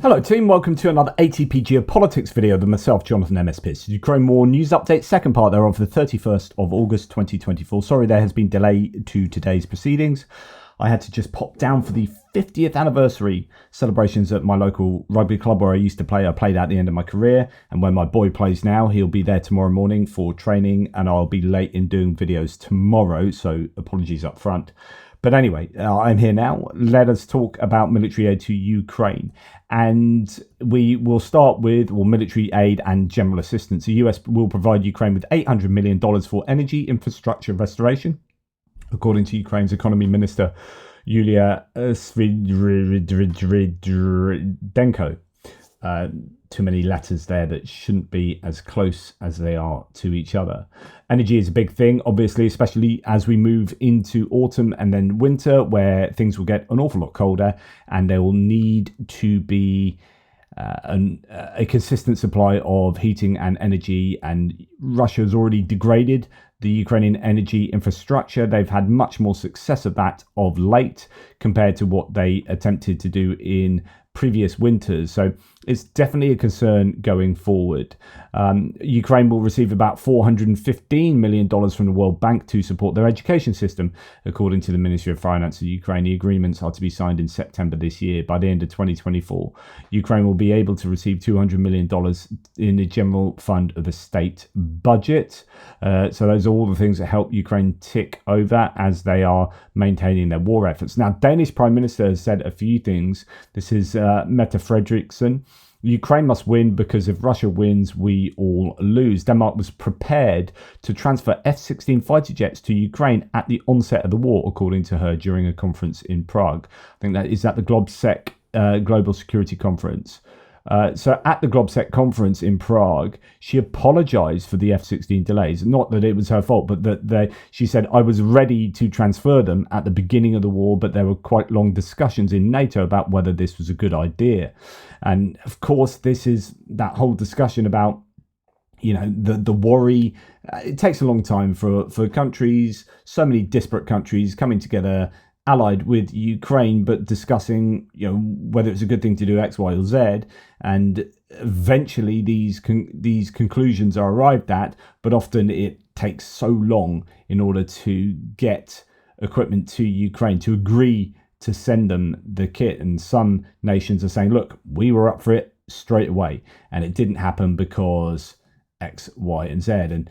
Hello team, welcome to another ATP Geopolitics video with myself, Jonathan M.S. Pierce. Ukraine War News Update, second part thereof, the 31st of August 2024. Sorry there has been delay to today's proceedings. I had to just pop down for the 50th anniversary celebrations at my local rugby club where I used to play. I played at the end of my career, and where my boy plays now, he'll be there tomorrow morning for training, and I'll be late in doing videos tomorrow, so apologies up front. But anyway, I'm here now. Let us talk about military aid to Ukraine. And we will start with military aid and general assistance. The US will provide Ukraine with $800 million for energy infrastructure restoration, according to Ukraine's economy minister, Yulia Svidenko. Too many letters there that shouldn't be as close as they are to each other. Energy is a big thing, obviously, especially as we move into autumn and then winter, where things will get an awful lot colder, and there will need to be a consistent supply of heating and energy. And Russia has already degraded the Ukrainian energy infrastructure. They've had much more success at that of late compared to what they attempted to do in previous winters. So it's definitely a concern going forward. Ukraine will receive about $415 million from the World Bank to support their education system, according to the Ministry of Finance of Ukraine. The agreements are to be signed in September this year. By the end of 2024, Ukraine will be able to receive $200 million in the general fund of the state budget. So those are all the things that help Ukraine tick over as they are maintaining their war efforts. Now, Danish Prime Minister has said a few things. This is Mette Frederiksen. Ukraine must win because if Russia wins, we all lose. Denmark was prepared to transfer F-16 fighter jets to Ukraine at the onset of the war, according to her during a conference in Prague. I think that is at the GlobSec Global Security Conference. So at the GlobSec conference in Prague, she apologized for the F-16 delays. Not that it was her fault, but that she said, I was ready to transfer them at the beginning of the war, but there were quite long discussions in NATO about whether this was a good idea. And of course, this is that whole discussion about, the worry. It takes a long time for countries, so many disparate countries coming together, allied with Ukraine, but discussing, whether it's a good thing to do X, Y, or Z, and eventually these conclusions are arrived at. But often it takes so long in order to get equipment to Ukraine, to agree to send them the kit. And some nations are saying, look, we were up for it straight away, and it didn't happen because X, Y, and Z. And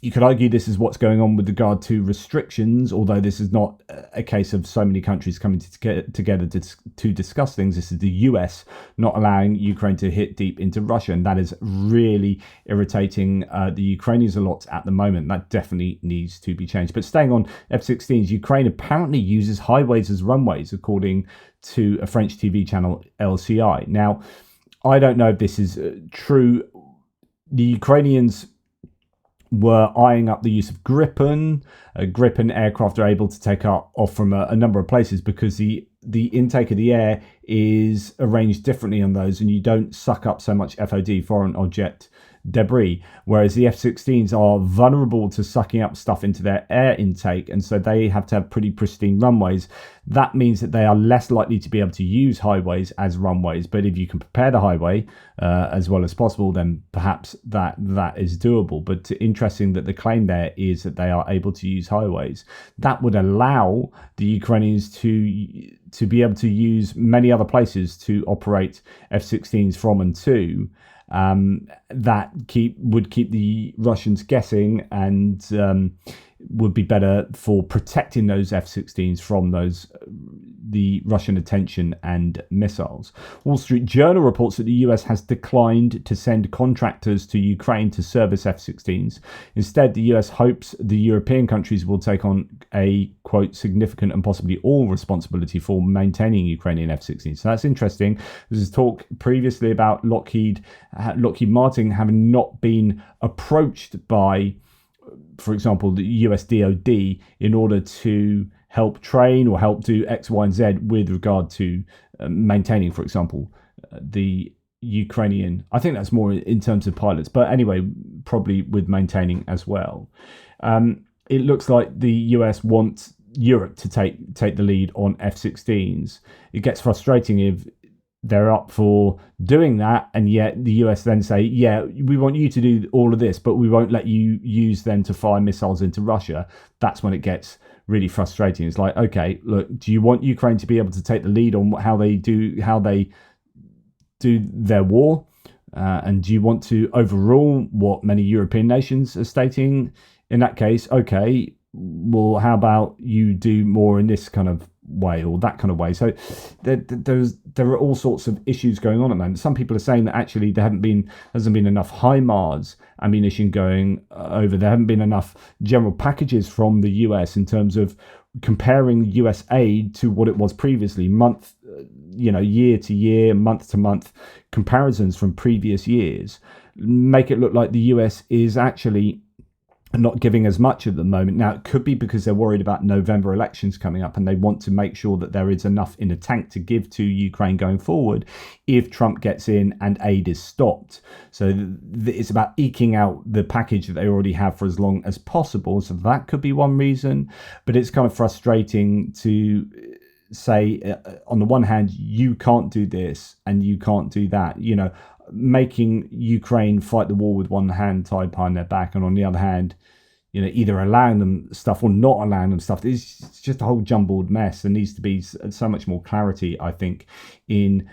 you could argue this is what's going on with regard to restrictions, although this is not a case of so many countries coming together to discuss things. This is the US not allowing Ukraine to hit deep into Russia, and that is really irritating the Ukrainians a lot at the moment. That definitely needs to be changed. But staying on F-16s, Ukraine apparently uses highways as runways, according to a French TV channel, LCI. Now, I don't know if this is true. The Ukrainians were eyeing up the use of Gripen. Gripen aircraft are able to take off from a number of places because the intake of the air is arranged differently on those, and you don't suck up so much FOD, foreign object debris, whereas the F-16s are vulnerable to sucking up stuff into their air intake, and so they have to have pretty pristine runways. That means that they are less likely to be able to use highways as runways, but if you can prepare the highway as well as possible, then perhaps that is doable. But interesting that the claim there is that they are able to use highways. That would allow the Ukrainians to be able to use many other places to operate F-16s from and to. That would keep the Russians guessing, and would be better for protecting those F-16s from the Russian attention and missiles. Wall Street Journal reports that the US has declined to send contractors to Ukraine to service F-16s. Instead, the US hopes the European countries will take on a, quote, significant and possibly all responsibility for maintaining Ukrainian F-16s. So that's interesting. There's talk previously about Lockheed Martin having not been approached by, for example, the US DoD in order to help train or help do X, Y, and Z with regard to maintaining, for example, the Ukrainian. I think that's more in terms of pilots, but anyway, probably with maintaining as well. It looks like the US wants Europe to take the lead on F-16s. It gets frustrating if they're up for doing that, and yet the US then say, yeah, we want you to do all of this, but we won't let you use them to fire missiles into Russia. That's when it gets really frustrating. It's like, okay, look, do you want Ukraine to be able to take the lead on how they do their war? And do you want to overrule what many European nations are stating? In that case, okay, well, how about you do more in this kind of way or that kind of way? So there are all sorts of issues going on at the moment. Some people are saying that actually there hasn't been enough HIMARS ammunition going over. There haven't been enough general packages from the US in terms of comparing US aid to what it was previously, year to year, month to month comparisons from previous years make it look like the US is actually not giving as much at the moment. Now, it could be because they're worried about November elections coming up and they want to make sure that there is enough in the tank to give to Ukraine going forward if Trump gets in and aid is stopped. So it's about eking out the package that they already have for as long as possible. So that could be one reason. But it's kind of frustrating to say, on the one hand, you can't do this and you can't do that, making Ukraine fight the war with one hand tied behind their back, and on the other hand, either allowing them stuff or not allowing them stuff. It's just a whole jumbled mess. There needs to be so much more clarity, I think, and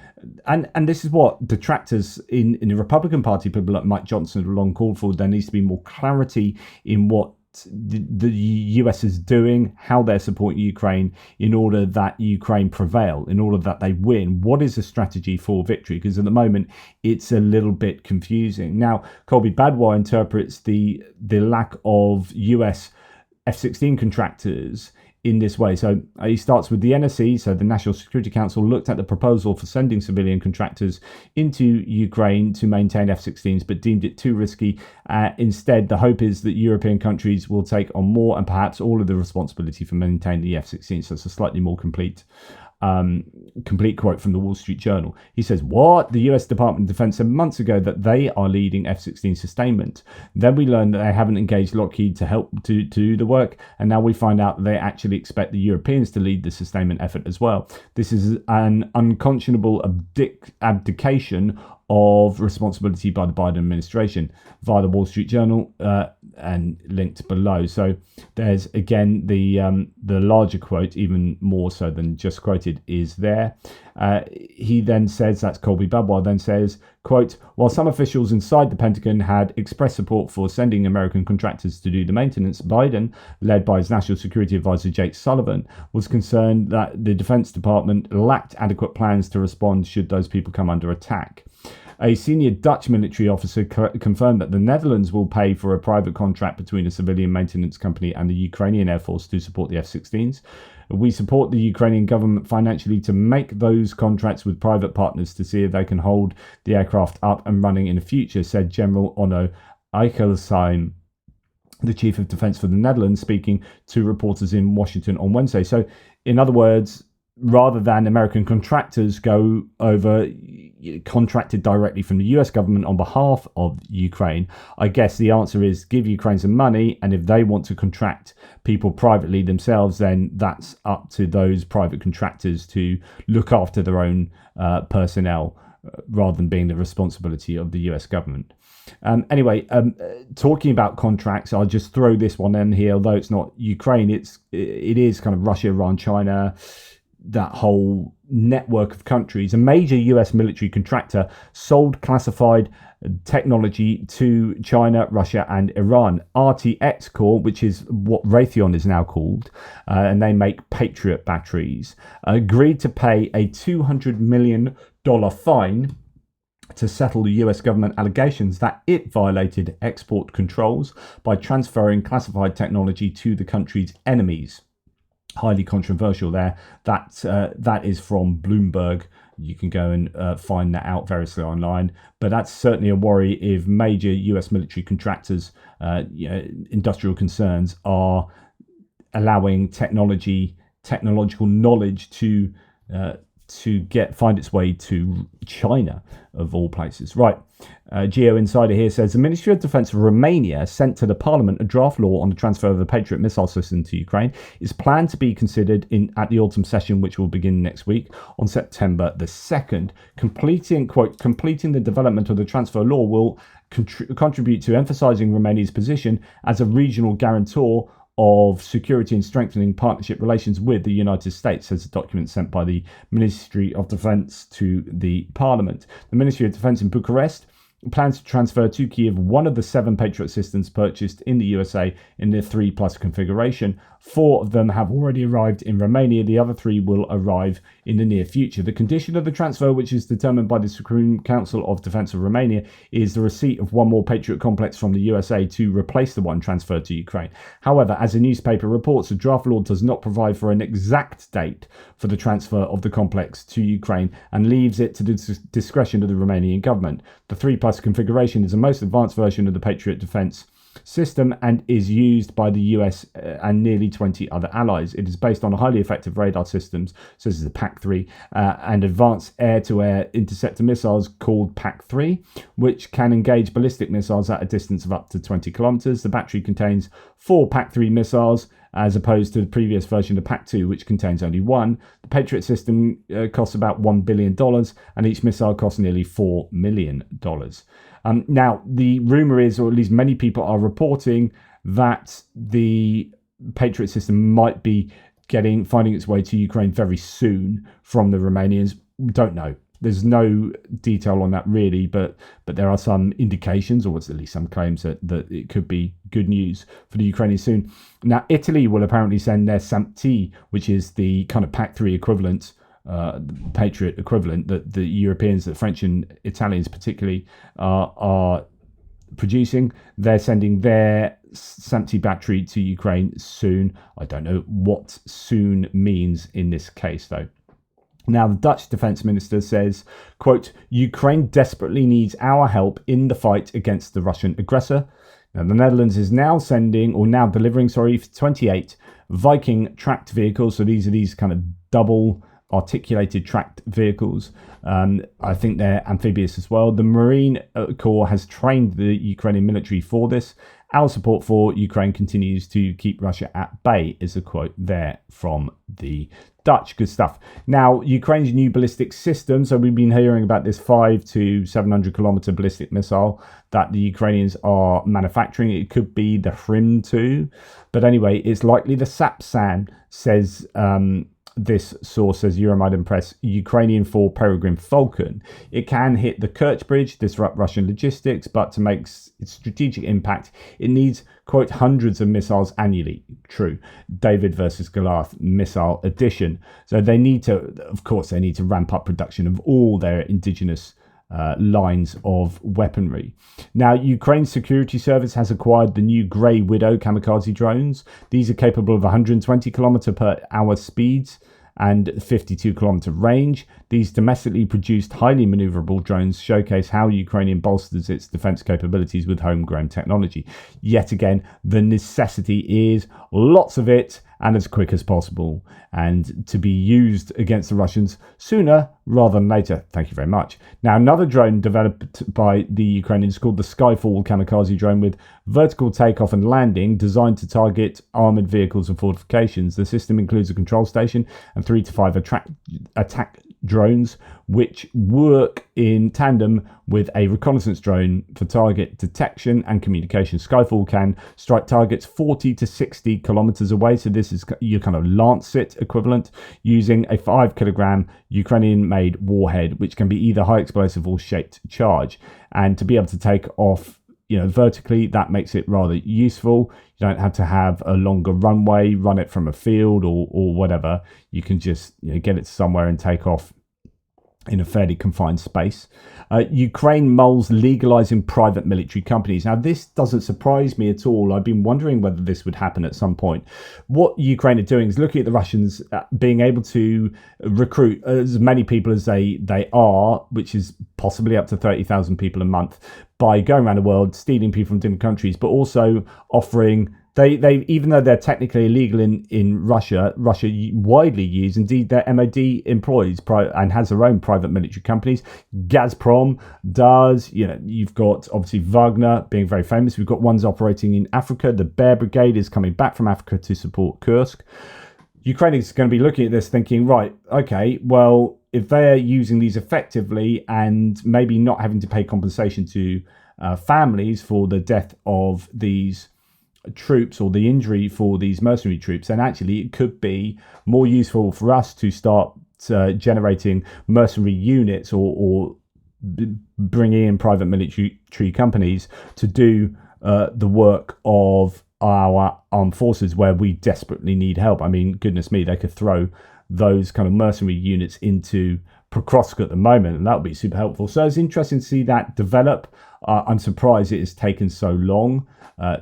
this is what detractors in the Republican Party, people like Mike Johnson, have long called for. There needs to be more clarity in what the US is doing, how they're supporting Ukraine in order that Ukraine prevail, in order that they win. What is the strategy for victory? Because at the moment it's a little bit confusing. Now, Colby Badwa interprets the lack of US F-16 contractors in this way. So he starts with the NSC, so the National Security Council, looked at the proposal for sending civilian contractors into Ukraine to maintain F-16s, but deemed it too risky. Instead, the hope is that European countries will take on more and perhaps all of the responsibility for maintaining the F-16. So it's a slightly more complete quote from the Wall Street Journal. He says, what? The US Department of Defense said months ago that they are leading F-16 sustainment. Then we learned that they haven't engaged Lockheed to help to do the work. And now we find out that they actually expect the Europeans to lead the sustainment effort as well. This is an unconscionable abdication of responsibility by the Biden administration, via the Wall Street Journal, and linked below. So there's again the larger quote, even more so than just quoted, is there. He then says, that's Colby Badwa, then says, quote, while some officials inside the Pentagon had expressed support for sending American contractors to do the maintenance, Biden, led by his National Security Advisor Jake Sullivan, was concerned that the Defense Department lacked adequate plans to respond should those people come under attack. A senior Dutch military officer confirmed that the Netherlands will pay for a private contract between a civilian maintenance company and the Ukrainian Air Force to support the F-16s. We support the Ukrainian government financially to make those contracts with private partners to see if they can hold the aircraft up and running in the future, said General Onno Eichelsheim, the Chief of Defence for the Netherlands, speaking to reporters in Washington on Wednesday. So, in other words, rather than American contractors go over contracted directly from the US government on behalf of Ukraine, I guess the answer is give Ukraine some money, and if they want to contract people privately themselves, then that's up to those private contractors to look after their own personnel, rather than being the responsibility of the US government. Anyway, talking about contracts, I'll just throw this one in here. Although it's not Ukraine, it is kind of Russia, Iran, China, that whole network of countries. A major US military contractor sold classified technology to China, Russia and Iran. RTX Corp, which is what Raytheon is now called, and they make Patriot batteries, agreed to pay a $200 million fine to settle the US government allegations that it violated export controls by transferring classified technology to the country's enemies. Highly controversial there. That is from Bloomberg. You can go and find that out variously online. But that's certainly a worry if major US military contractors, industrial concerns, are allowing technological knowledge to to find its way to China, of all places. Right. Geo Insider here says the Ministry of Defence of Romania sent to the Parliament a draft law on the transfer of the Patriot missile system to Ukraine. It's planned to be considered at the autumn session, which will begin next week on September the 2nd. Completing the development of the transfer law will contribute to emphasising Romania's position as a regional guarantor of security and strengthening partnership relations with the United States, says a document sent by the Ministry of Defence to the Parliament. The Ministry of Defence in Bucharest plans to transfer to Kyiv one of the 7 Patriot systems purchased in the USA in the 3+ configuration. 4 of them have already arrived in Romania. The other 3 will arrive in the near future. The condition of the transfer, which is determined by the Supreme Council of Defence of Romania, is the receipt of one more Patriot complex from the USA to replace the one transferred to Ukraine. However, as a newspaper reports, the draft law does not provide for an exact date for the transfer of the complex to Ukraine and leaves it to the discretion of the Romanian government. The 3+ configuration is the most advanced version of the Patriot defence system and is used by the US and nearly 20 other allies. It is based on highly effective radar systems, so this is the PAC-3, and advanced air-to-air interceptor missiles called PAC-3, which can engage ballistic missiles at a distance of up to 20 kilometers. The battery contains 4 PAC-3 missiles, as opposed to the previous version of PAC-2, which contains only 1. The Patriot system costs about $1 billion, and each missile costs nearly $4 million. Now, the rumour is, or at least many people are reporting, that the Patriot system might be finding its way to Ukraine very soon from the Romanians. We don't know. There's no detail on that really, but there are some indications, or at least some claims that it could be good news for the Ukrainians soon. Now, Italy will apparently send their SAMP-T, which is the kind of PAC-3 equivalent, Patriot equivalent that the Europeans, the French and Italians particularly, are producing. They're sending their SAMP-T battery to Ukraine soon. I don't know what soon means in this case, though. Now, the Dutch defence minister says, quote, Ukraine desperately needs our help in the fight against the Russian aggressor. Now, the Netherlands is now delivering 28 Viking tracked vehicles. So these are kind of double articulated tracked vehicles. I think they're amphibious as well. The Marine Corps has trained the Ukrainian military for this. Our support for Ukraine continues to keep Russia at bay, is a quote there from the Dutch. Good stuff. Now, Ukraine's new ballistic system. So we've been hearing about this 500 to 700 kilometer ballistic missile that the Ukrainians are manufacturing. It could be the Hrim 2. But anyway, it's likely the Sapsan, says this source, says Euromaidan Press, Ukrainian for Peregrine Falcon. It can hit the Kerch Bridge, disrupt Russian logistics, but to make its strategic impact, it needs, quote, hundreds of missiles annually. True. David versus Goliath missile edition. So they need to ramp up production of all their indigenous lines of weaponry. Now, Ukraine's security service has acquired the new Grey Widow kamikaze drones. These are capable of 120 kilometer per hour speeds and 52 kilometer range. These domestically produced, highly maneuverable drones showcase how Ukraine bolsters its defense capabilities with homegrown technology. Yet again, the necessity is lots of it and as quick as possible, and to be used against the Russians sooner rather than later. Thank you very much. Now, another drone developed by the Ukrainians called the Skyfall kamikaze drone with vertical takeoff and landing, designed to target armoured vehicles and fortifications. The system includes a control station and 3 to 5 attack drones, which work in tandem with a reconnaissance drone for target detection and communication. Skyfall can strike targets 40 to 60 kilometers away. So this is your kind of Lancet equivalent, using a 5 kilogram Ukrainian-made warhead, which can be either high explosive or shaped charge. And to be able to take off, vertically, that makes it rather useful. You don't have to have a longer runway, run it from a field or whatever. You can just get it somewhere and take off in a fairly confined space. Ukraine mulls legalizing private military companies. Now, this doesn't surprise me at all. I've been wondering whether this would happen at some point. What Ukraine are doing is looking at the Russians being able to recruit as many people as they are, which is possibly up to 30,000 people a month, by going around the world, stealing people from different countries, but also offering They even though they're technically illegal in Russia, Russia widely use, indeed their MOD employs and has their own private military companies. Gazprom does, you've got obviously Wagner being very famous. We've got ones operating in Africa. The Bear Brigade is coming back from Africa to support Kursk. Ukraine is going to be looking at this thinking, right, okay, well, if they're using these effectively and maybe not having to pay compensation to families for the death of these troops or the injury for these mercenary troops, then actually it could be more useful for us to start generating mercenary units or bringing in private military companies to do the work of our armed forces where we desperately need help. I mean, goodness me, they could throw those kind of mercenary units into Pokrovsk at the moment, and that would be super helpful. So it's interesting to see that develop. I'm surprised it has taken so long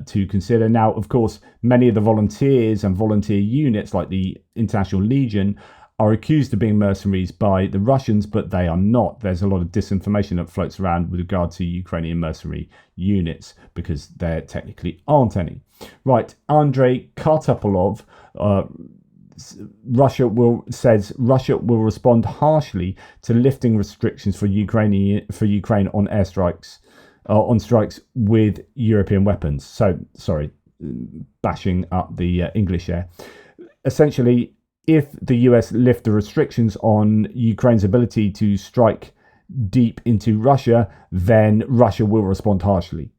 to consider. Now, of course, many of the volunteers and volunteer units like the International Legion are accused of being mercenaries by the Russians, but they are not. There's a lot of disinformation that floats around with regard to Ukrainian mercenary units because there technically aren't any. Right, Andrei Kartapolov says Russia will respond harshly to lifting restrictions for Ukraine on airstrikes, on strikes with European weapons. So, sorry, bashing up the English there. Essentially, if the US lift the restrictions on Ukraine's ability to strike deep into Russia, then Russia will respond harshly.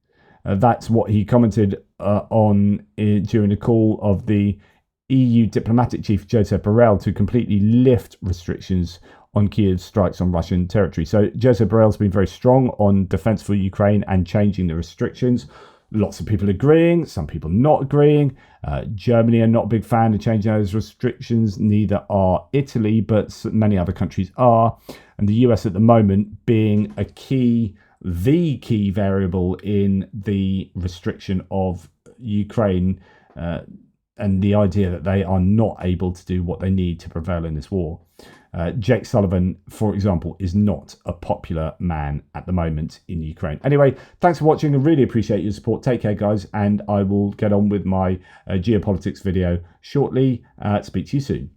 That's what he commented on during a call of the EU diplomatic chief Josep Borrell to completely lift restrictions on Kiev's strikes on Russian territory. So Josep Borrell's been very strong on defense for Ukraine and changing the restrictions. Lots of people agreeing, some people not agreeing. Germany are not a big fan of changing those restrictions. Neither are Italy, but many other countries are. And the US at the moment being the key variable in the restriction of Ukraine and the idea that they are not able to do what they need to prevail in this war. Jake Sullivan, for example, is not a popular man at the moment in Ukraine. Anyway, thanks for watching. I really appreciate your support. Take care, guys, and I will get on with my geopolitics video shortly. Speak to you soon.